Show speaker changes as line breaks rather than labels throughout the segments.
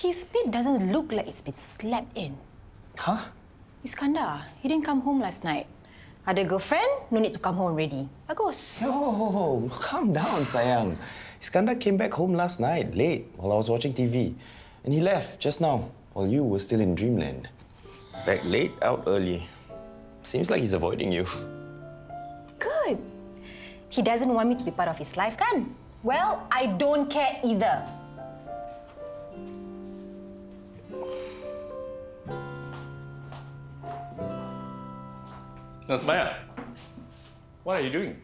His bed doesn't look like it's been slept in.
Huh?
Iskandar, he didn't come home last night. Ada girlfriend, no need to come home already. Bagus.
No, calm down, sayang. Iskandar came back home last night, late, while I was watching TV. And he left just now, while you were still in dreamland. Back late, out early. Seems like he's avoiding you.
Good. He doesn't want me to be part of his life, kan? Well, I don't care either.
Nasmaya, what are you doing?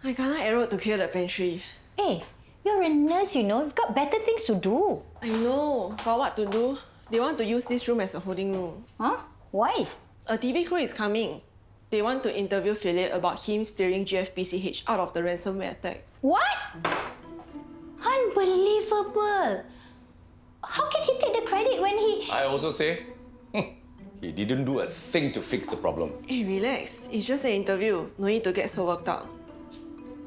I got an arrow to clear the pantry.
Hey, you're a nurse, you know. You've got better things to do.
I know, but what to do? They want to use this room as a holding room.
Huh? Why?
A TV crew is coming. They want to interview Philip about him steering GFPCH out of the ransomware attack.
What? Unbelievable. How can he take the credit when he...
I also say, he didn't do a thing to fix the problem.
Hey, relax. It's just an interview. No need to get so worked up.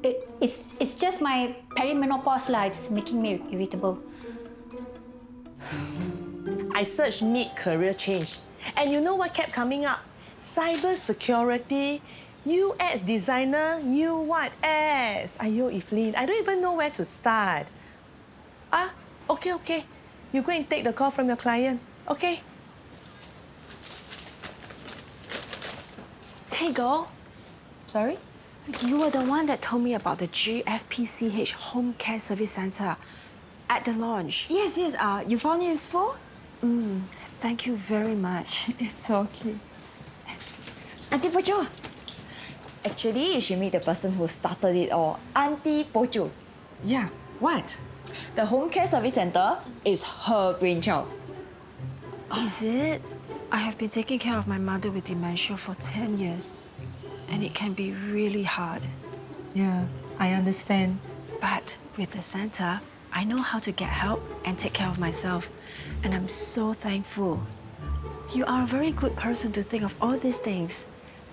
It's just my perimenopause lah. It's making me irritable.
I searched mid-career change. And you know what kept coming up? Cyber security, UX designer, UX. Ayo, Evelyn, I don't even know where to start. Okay. You go and take the call from your client, okay?
Hey, girl.
Sorry?
You were the one that told me about the GFPCH Home Care Service Centre at the launch.
Yes. You found it useful?
Thank you very much.
It's okay. Auntie Poh Cho. Actually, you should meet the person who started it all. Auntie Poh Cho.
Yeah, what?
The Home Care Service Centre is her brainchild.
Is it? I have been taking care of my mother with dementia for 10 years, and it can be really hard.
Yeah, I understand.
But with the centre, I know how to get help and take care of myself, and I'm so thankful. You are a very good person to think of all these things.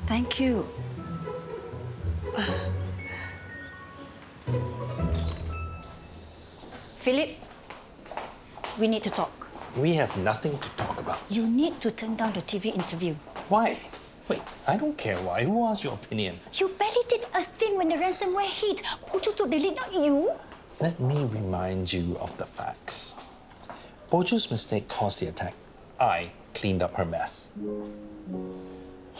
Thank you.
Philip, we need to talk.
We have nothing to talk about.
You need to turn down the TV interview.
Why? Wait, I don't care why. Who asked your opinion?
You barely did a thing when the ransomware hit. Poh Cho took the lead, not you.
Let me remind you of the facts. Poh Cho's mistake caused the attack. I cleaned up her mess.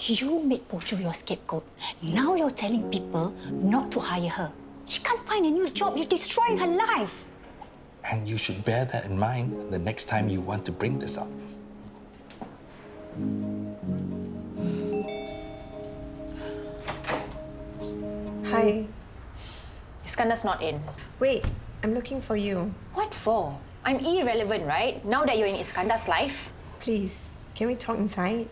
You made Poh Cho your scapegoat. Now you're telling people not to hire her. She can't find a new job. You're destroying her life.
And you should bear that in mind the next time you want to bring this up.
Hi.
Iskandar's not in.
Wait, I'm looking for you.
What for? I'm irrelevant, right? Now that you're in Iskandar's life.
Please, can we talk inside?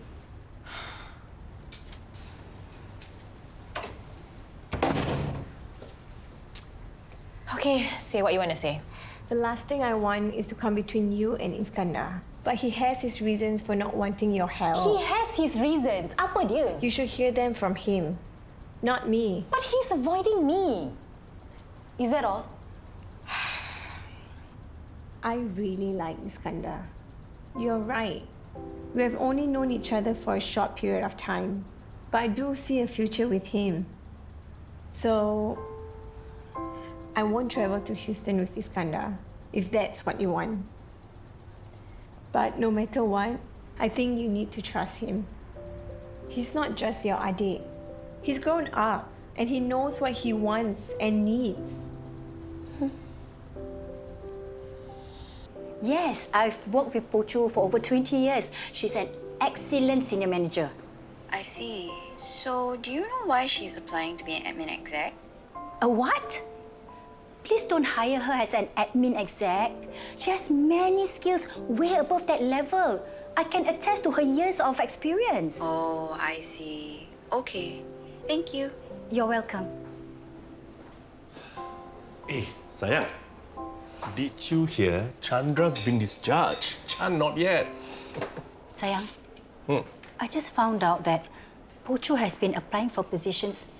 Okay, say what you want to say.
The last thing I want is to come between you and Iskandar. But he has his reasons for not wanting your help.
He has his reasons. Apa dia?
You should hear them from him, not me.
But he's avoiding me. Is that all?
I really like Iskandar. You're right. We have only known each other for a short period of time. But I do see a future with him. So I won't travel to Houston with Iskandar, if that's what you want. But no matter what, I think you need to trust him. He's not just your adik. He's grown up, and he knows what he wants and needs.
Yes, I've worked with Poh Cho for over 20 years. She's an excellent senior manager.
I see. So, do you know why she's applying to be an admin exec?
A what? Please don't hire her as an admin exec. She has many skills way above that level. I can attest to her years of experience.
Oh, I see. Okay. Thank you.
You're welcome.
Hey, sayang. Did you hear Chandra's been discharged? Chan, not yet.
Sayang, I just found out that Poh Cho has been applying for positions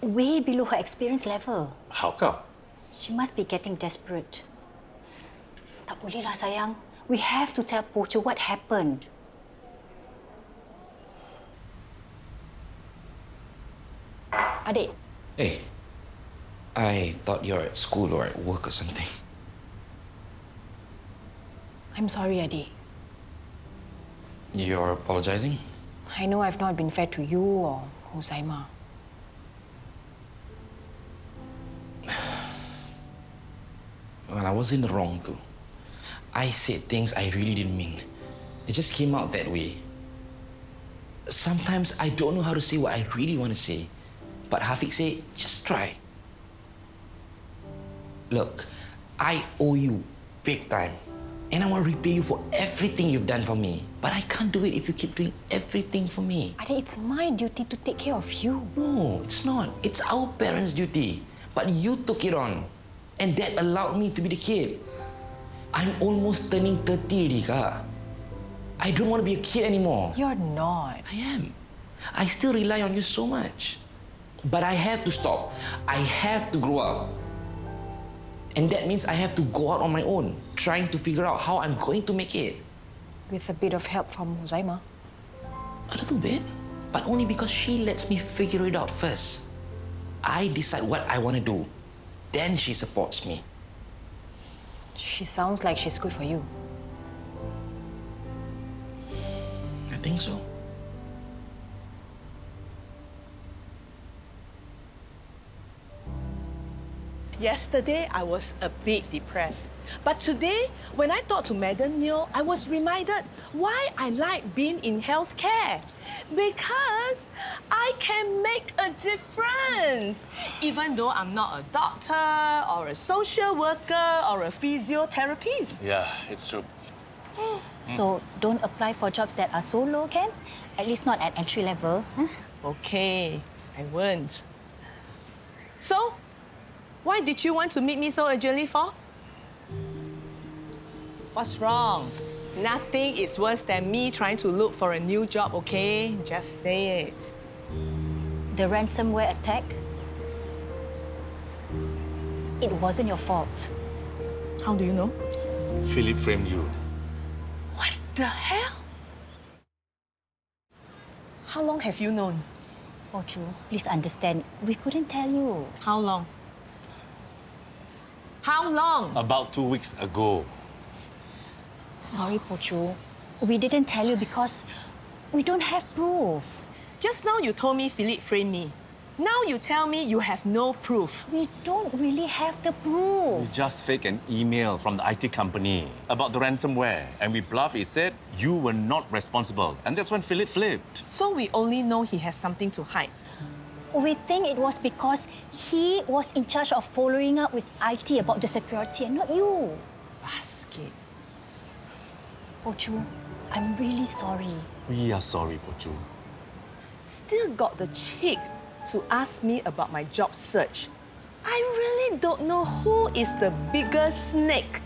way below her experience level.
How come?
She must be getting desperate. Tak boleh lah, sayang. We have to tell Poh Cho what happened. Adik,
Hey, I thought you're at school or at work or something.
I'm sorry, Adik.
You're apologizing?
I know I've not been fair to you or Huzaima.
Well, I was in the wrong too. I said things I really didn't mean. It just came out that way. Sometimes I don't know how to say what I really want to say. But Hafiq said, just try. Look, I owe you big time. And I want to repay you for everything you've done for me. But I can't do it if you keep doing everything for me.
Adik, it's my duty to take care of you.
No, it's not. It's our parents' duty. But you took it on. And that allowed me to be the kid. I'm almost turning 30 already, Kak. I don't want to be a kid anymore.
You're not.
I am. I still rely on you so much. But I have to stop. I have to grow up. And that means I have to go out on my own, trying to figure out how I'm going to make it.
With a bit of help from Huzaima.
A little bit, but only because she lets me figure it out first. I decide what I want to do. Then she supports me.
She sounds like she's good for you.
I think so.
Yesterday, I was a bit depressed. But today, when I talked to Madam Neo, I was reminded why I like being in healthcare. Because I can make a difference. Even though I'm not a doctor, or a social worker, or a physiotherapist.
Yeah, it's true.
So don't apply for jobs that are so low, Ken? At least not at entry level. Huh?
Okay, I won't. So, why did you want to meet me so urgently for? What's wrong? Nothing is worse than me trying to look for a new job, okay? Just say it.
The ransomware attack? It wasn't your fault.
How do you know?
Philip framed you.
What the hell? How long have you known?
Poh Cho, please understand, we couldn't tell you.
How long? How long?
About 2 weeks ago.
Sorry, Poh Cho. We didn't tell you because we don't have proof.
Just now you told me Philip framed me. Now you tell me you have no proof.
We don't really have the proof.
We just faked an email from the IT company about the ransomware. And we bluffed it said you were not responsible. And that's when Philip flipped.
So we only know he has something to hide.
We think it was because he was in charge of following up with IT about the security and not you.
Basket.
Poh Cho, I'm really sorry.
We are sorry, Poh Cho.
Still got the cheek to ask me about my job search. I really don't know who is the biggest snake.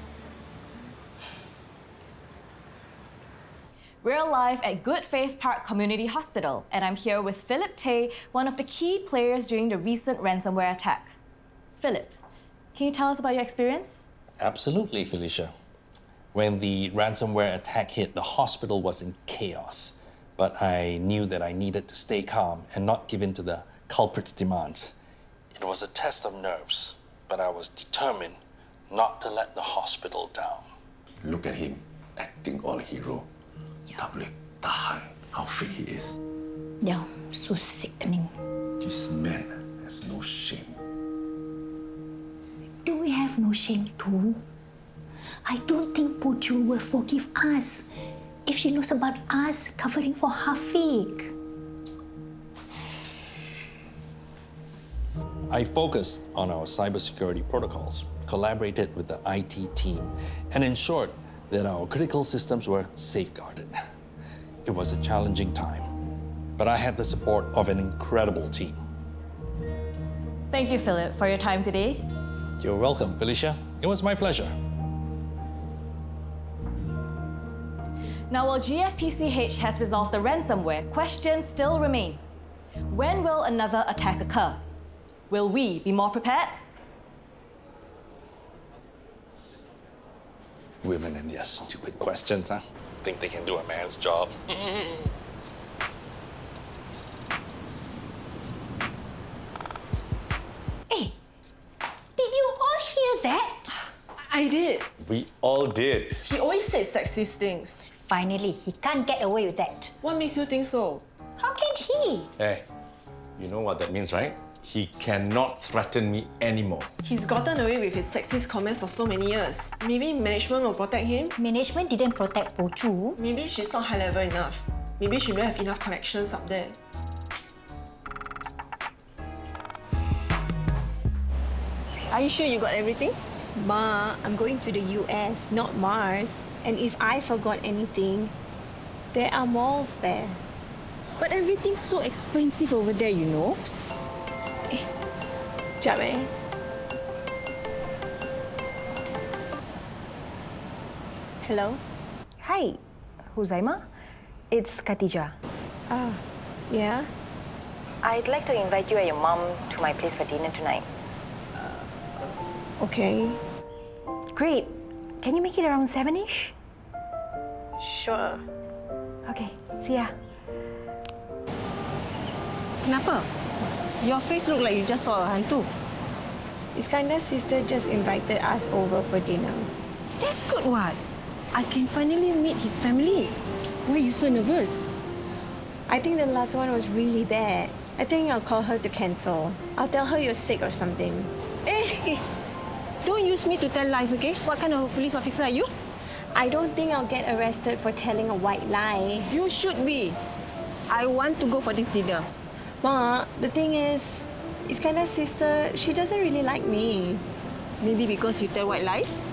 We're live at Good Faith Park Community Hospital, and I'm here with Philip Tay, one of the key players during the recent ransomware attack. Philip, can you tell us about your experience?
Absolutely, Felicia. When the ransomware attack hit, the hospital was in chaos. But I knew that I needed to stay calm and not give in to the culprit's demands. It was a test of nerves, but I was determined not to let the hospital down.
Look at him, acting all hero. Tak boleh tahan how fake he is.
Yeah, so sickening.
This man has no shame.
Do we have no shame too? I don't think Poh Cho will forgive us if she knows about us covering for Hafiq.
I focused on our cybersecurity protocols, collaborated with the IT team, and ensured that our critical systems were safeguarded. It was a challenging time, but I had the support of an incredible team.
Thank you, Philip, for your time today.
You're welcome, Felicia. It was my pleasure.
Now, while GFPCH has resolved the ransomware, questions still remain. When will another attack occur? Will we be more prepared?
Women and their stupid questions, huh? Think they can do a man's job.
Hey, did you all hear that?
I did.
We all did.
He always said sexist things.
Finally, he can't get away with that.
What makes you think so?
How can he?
Hey, you know what that means, right? He cannot threaten me anymore.
He's gotten away with his sexist comments for so many years. Maybe management will protect him?
Management didn't protect Poh Cho.
Maybe she's not high level enough. Maybe she don't have enough connections up there.
Are you sure you got everything? Ma, I'm going to the US, not Mars. And if I forgot anything, there are malls there. But everything's so expensive over there, you know. Jap, Hello?
Hi, Huzaima. It's Khatijah.
Ah, yeah?
I'd like to invite you and your mom to my place for dinner tonight.
Okay.
Great. Can you make it around 7-ish?
Sure.
Okay, see ya.
Kenapa? Your face look like you just saw a hantu. Iskandar's sister just invited us over for dinner.
That's good, what? I can finally meet his family. Why are you so nervous?
I think the last one was really bad. I think I'll call her to cancel. I'll tell her you're sick or something.
Hey, don't use me to tell lies, okay? What kind of police officer are you?
I don't think I'll get arrested for telling a white lie.
You should be. I want to go for this dinner.
Ma, the thing is, Iskandar's sister, she doesn't really like me.
Maybe because you tell white lies?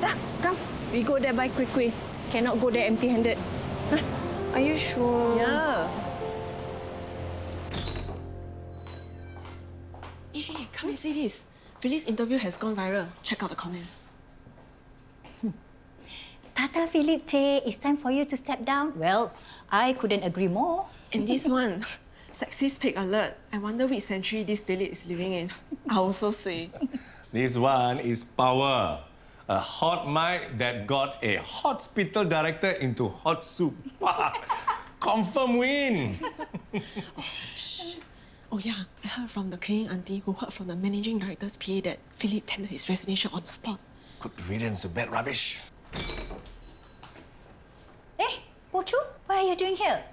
Dah, come. We go there by quick. Cannot go there empty-handed. Huh?
Are you sure?
Yeah.
Hey, come and see this. Philip's interview has gone viral. Check out the comments.
Tata Philip Tay, it's time for you to step down. Well, I couldn't agree more.
And this one, sexist pig alert. I wonder which century this Philip is living in. I also say.
This one is power. A hot mic that got a hospital director into hot soup. Confirm win.
Oh yeah, I heard from the cleaning auntie who heard from the managing director's PA that Philip tendered his resignation on the spot.
Good riddance to bad rubbish.
Eh, Poh Cho, what are you doing here?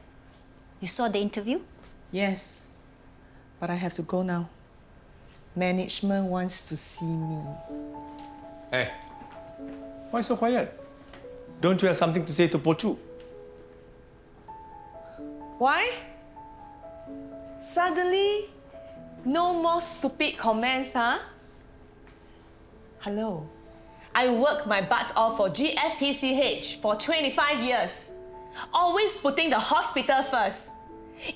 You saw the interview?
Yes, but I have to go now. Management wants to see me.
Hey, why so quiet? Don't you have something to say to Poh Cho?
Why? Suddenly, no more stupid comments, huh? Hello. I worked my butt off for GFPCH for 25 years. Always putting the hospital first.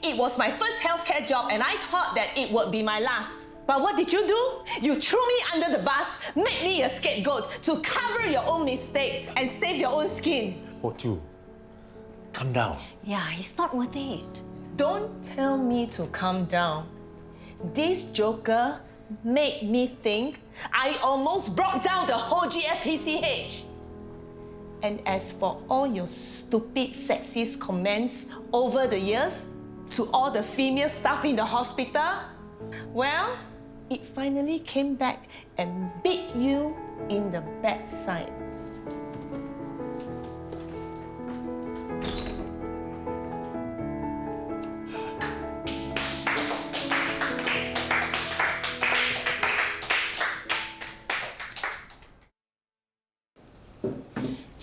It was my first healthcare job and I thought that it would be my last. But what did you do? You threw me under the bus, made me a scapegoat to cover your own mistake and save your own skin.
Poh Cho, calm down.
Yeah, it's not worth it.
Don't tell me to calm down. This joker made me think I almost brought down the whole GFPCH. And as for all your stupid sexist comments over the years to all the female staff in the hospital, well, it finally came back and bit you in the backside.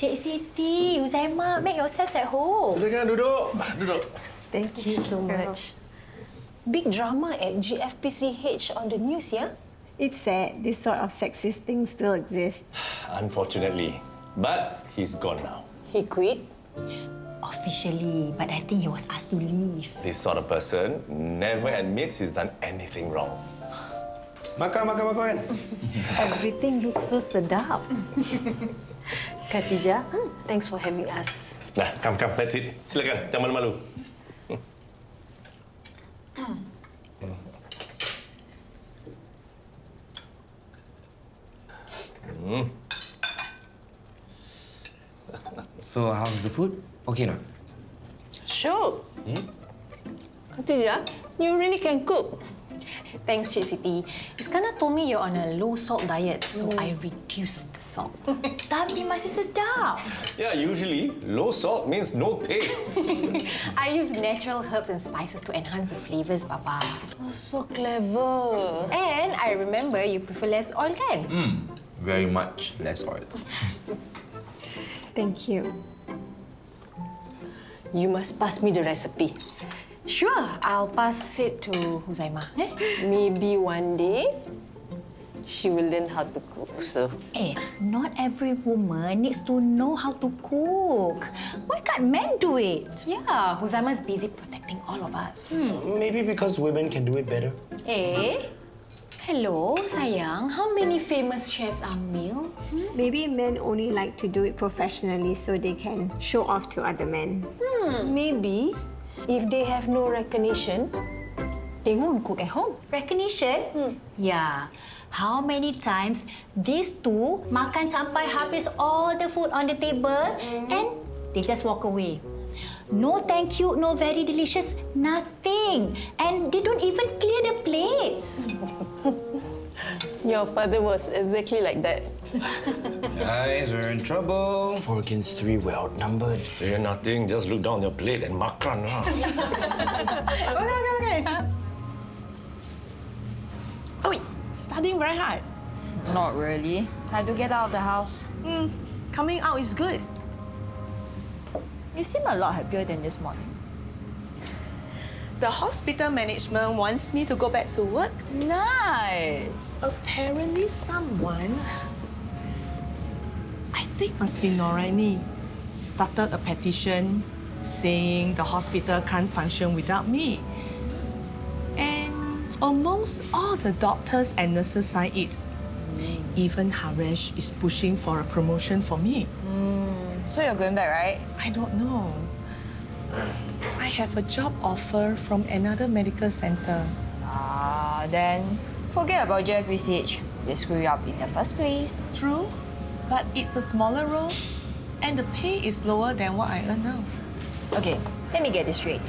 Cik Siti, Huzaima, make yourselves at home.
Silakan duduk. Duduk.
Thank you so much. Big drama at GFPCH on the news, yeah?
It's sad this sort of sexist thing still exists.
Unfortunately. But he's gone now.
He quit.
Officially, but I think he was asked to leave.
This sort of person never admits he's done anything wrong.
Makan.
Everything looks so sedap. Khatijah, thanks for having us.
Nah, come, let's eat. Silakan, jangan malu-malu.
So how's the food? Okay, no?
Sure. Khatijah, you really can cook.
Thanks, Cik Siti. Iskandar told me you're on a low-salt diet, so I reduced the salt.
Tapi masih sedap.
Yeah, usually low salt means no taste.
I use natural herbs and spices to enhance the flavors, Papa.
So clever.
And I remember you prefer less oil, kan?
Very much less oil.
Thank you. You must pass me the recipe.
Sure, I'll pass it to Huzaima.
Maybe one day she will learn how to cook. So,
Not every woman needs to know how to cook. Why can't men do it?
Yeah, Huzaima's busy protecting all of us.
Maybe because women can do it better.
Hello, sayang. How many famous chefs are male?
maybe men only like to do it professionally so they can show off to other men. Maybe if they have no recognition, they won't cook at home.
Recognition? Yeah. How many times these two makan sampai habis all the food on the table and they just walk away. No thank you, no very delicious, nothing. And they don't even clear the plates.
Your father was exactly like that.
Guys, we're in trouble.
4 against 3, we're outnumbered.
Say nothing, just look down your plate and makan lah.
Okay.
Oh, wait, studying very hard.
Not really. I have to get out of the house.
Coming out is good.
You seem a lot happier than this morning.
The hospital management wants me to go back to work.
Nice.
Apparently someone, I think must be Nooraini, started a petition saying the hospital can't function without me. And almost all the doctors and nurses sign it. Even Haresh is pushing for a promotion for me.
So you're going back, right?
I don't know. I have a job offer from another medical center.
Then forget about JFPCH. They screw you up in the first place.
True, but it's a smaller role and the pay is lower than what I earn now.
Okay, let me get this straight.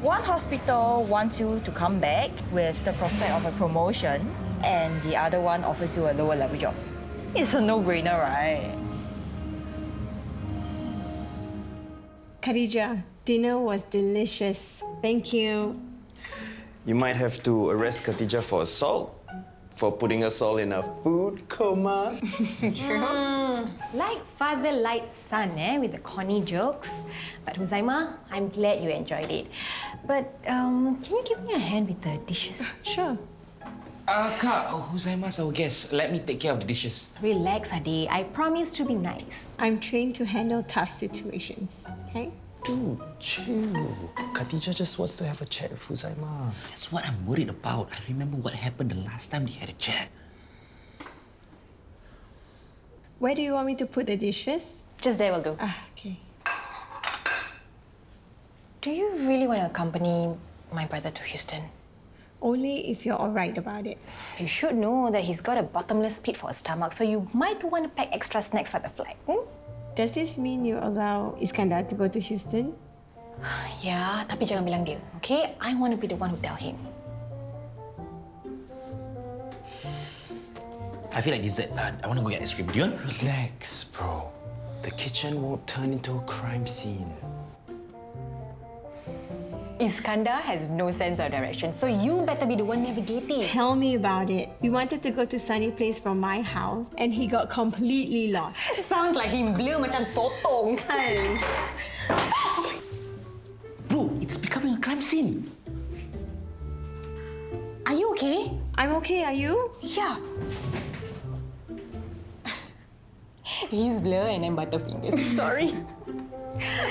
One hospital wants you to come back with the prospect of a promotion, and the other one offers you a lower level job. It's a no-brainer, right?
Khatijah, dinner was delicious. Thank you.
You might have to arrest Khatijah for assault, for putting us all in a food coma.
Like father, like son, with the corny jokes. But Huzaima, I'm glad you enjoyed it. But can you give me a hand with the dishes?
Sure.
Kak, Huzaima's our guest. Let me take care of the dishes.
Relax, Adi. I promise to be nice.
I'm trained to handle tough situations, okay?
Dude, chill. Khatijah just wants to have a chat with Huzaima.
That's what I'm worried about. I remember what happened the last time they had a chat.
Where do you want me to put the dishes?
Just there will do.
Okay.
Do you really want to accompany my brother to Houston?
Only if you're all right about it.
You should know that he's got a bottomless pit for a stomach, so you might want to pack extra snacks for the flight.
Does this mean you allow Iskandar to go to Houston?
Ya, tapi jangan bilang dia, okay? I want to be the one who tell him.
I feel like dessert. I want to go get ice cream. Do you want?
Relax, bro. The kitchen won't turn into a crime scene.
Iskandar has no sense of direction, so you better be the one navigating.
Tell me about it. We wanted to go to Sunny Place from my house and he got completely lost.
Sounds like him blur macam sotong.
Bro, it's becoming a crime scene.
Are you okay?
I'm okay, are you?
Yeah. He's blur and I'm butterfingers. Sorry.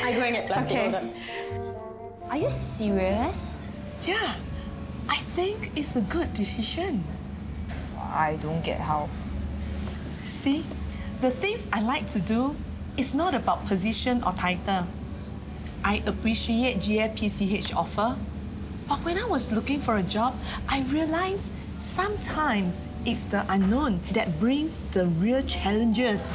I go and get plastic.
Okay.
Hold on.
Are you serious?
Yeah, I think it's a good decision.
I don't get how.
See, the things I like to do is not about position or title. I appreciate GFPCH offer, but when I was looking for a job, I realized sometimes it's the unknown that brings the real challenges.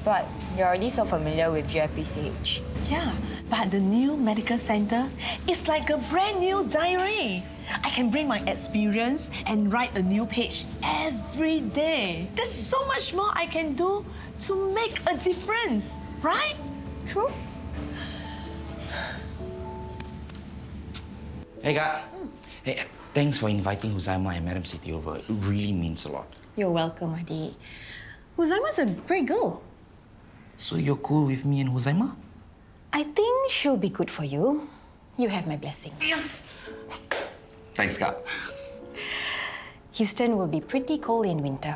But you're already so familiar with GFPCH.
Yeah, but the new medical center is like a brand new diary. I can bring my experience and write a new page every day. There's so much more I can do to make a difference, right?
True.
Hey, Kak. Hey, thanks for inviting Huzaima and Madam City over. It really means a lot.
You're welcome, Adi. Huzaima's a great girl.
So you're cool with me and Huzaima?
I think she'll be good for you. You have my blessing.
Yes! Thanks, Kak.
Houston will be pretty cold in winter.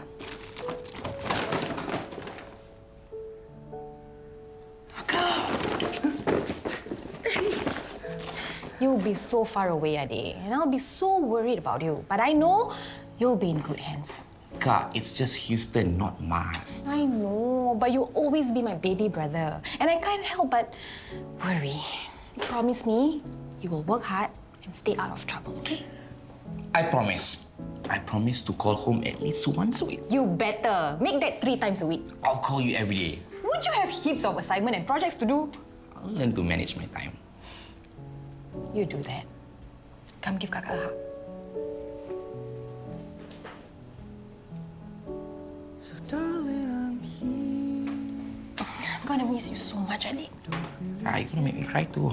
You'll be so far away, Adi, and I'll be so worried about you. But I know you'll be in good hands.
Kak, it's just Houston, not Mars.
I know, but you'll always be my baby brother. And I can't help but worry. Promise me you will work hard and stay out of trouble, okay?
I promise. I promise to call home at least once a week.
You better. Make that 3 times a week.
I'll call you every day.
Would you have heaps of assignment and projects to do?
I'll learn to manage my time.
You do that. Come give Kakak a hug.
So darling, I'm here.
I'm gonna miss you so much, Adi.
You're gonna make me cry too.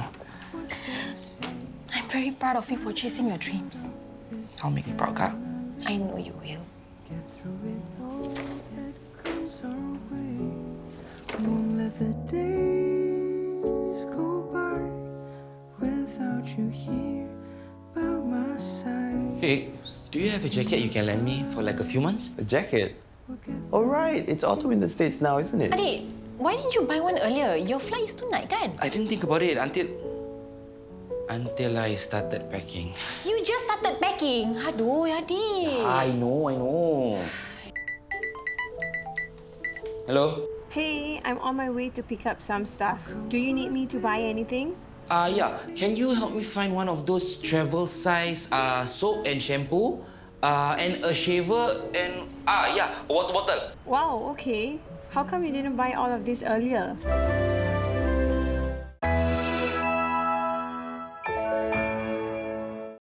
I'm very proud of you for chasing your dreams.
I'll make you proud, Kak.
I know you will.
Get through it all that comes our way. Won't let the days go by without you here by my side.
Hey, do you have a jacket you can lend me for like a few months?
A jacket? All right, it's autumn in the States now, isn't it?
Adi, why didn't you buy one earlier? Your flight is tonight, kan?
I didn't think about it until I started packing.
You just started packing. Aduh, Adi.
I know. Hello?
Hey, I'm on my way to pick up some stuff. Do you need me to buy anything?
Yeah. Can you help me find one of those travel size soap and shampoo? And a shaver and a water bottle.
Wow, okay. How come you didn't buy all of this earlier?